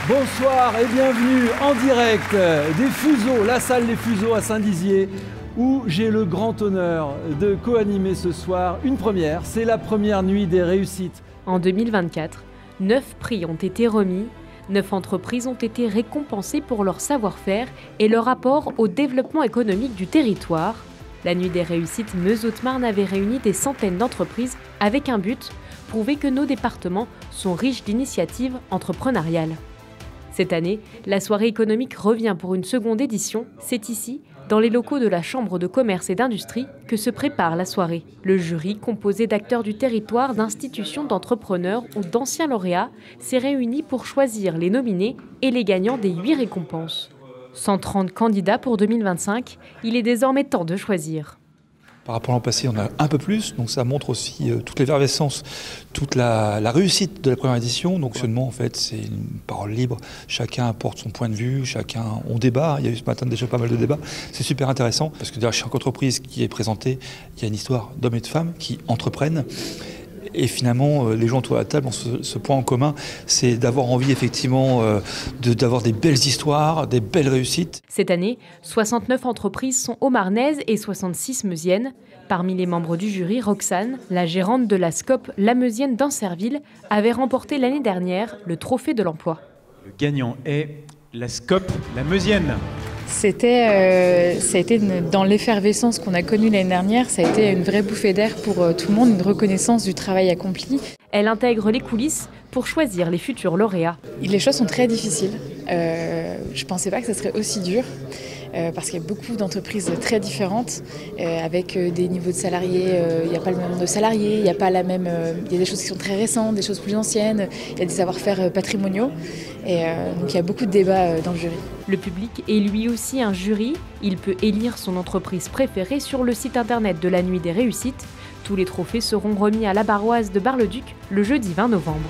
Bonsoir et bienvenue en direct des Fuseaux, la salle des Fuseaux à Saint-Dizier, où j'ai le grand honneur de co-animer ce soir une première. C'est la première nuit des réussites. En 2024, 9 prix ont été remis, 9 entreprises ont été récompensées pour leur savoir-faire et leur apport au développement économique du territoire. La nuit des réussites Meuse-Haute-Marne avait réuni des centaines d'entreprises avec un but, prouver que nos départements sont riches d'initiatives entrepreneuriales. Cette année, la soirée économique revient pour une seconde édition. C'est ici, dans les locaux de la Chambre de commerce et d'industrie, que se prépare la soirée. Le jury, composé d'acteurs du territoire, d'institutions, d'entrepreneurs ou d'anciens lauréats, s'est réuni pour choisir les nominés et les gagnants des 8 récompenses. 130 candidats pour 2025, il est désormais temps de choisir. Par rapport à l'an passé, on a un peu plus, donc ça montre aussi toute l'effervescence, toute la réussite de la première édition. Donc, le fonctionnement, en fait, c'est une parole libre. Chacun apporte son point de vue, on débat. Il y a eu ce matin déjà pas mal de débats. C'est super intéressant parce que derrière chaque entreprise qui est présentée, il y a une histoire d'hommes et de femmes qui entreprennent. Et finalement, les gens autour de la table ont ce point en commun, c'est d'avoir envie effectivement d'avoir des belles histoires, des belles réussites. Cette année, 69 entreprises sont haut-marnaises et 66 meusiennes. Parmi les membres du jury, Roxane, la gérante de la SCOP La Meusienne d'Ancerville, avait remporté l'année dernière le trophée de l'emploi. Le gagnant est la SCOP La Meusienne. Ça a été dans l'effervescence qu'on a connue l'année dernière, ça a été une vraie bouffée d'air pour tout le monde, une reconnaissance du travail accompli. Elle intègre les coulisses pour choisir les futurs lauréats. Les choses sont très difficiles. Je ne pensais pas que ça serait aussi dur. Parce qu'il y a beaucoup d'entreprises très différentes, avec des niveaux de salariés, il n'y a pas le même nombre de salariés, il y a des choses qui sont très récentes, des choses plus anciennes, il y a des savoir-faire patrimoniaux, et donc il y a beaucoup de débats dans le jury. Le public est lui aussi un jury, il peut élire son entreprise préférée sur le site internet de la Nuit des Réussites. Tous les trophées seront remis à la Barroise de Bar-le-Duc le jeudi 20 novembre.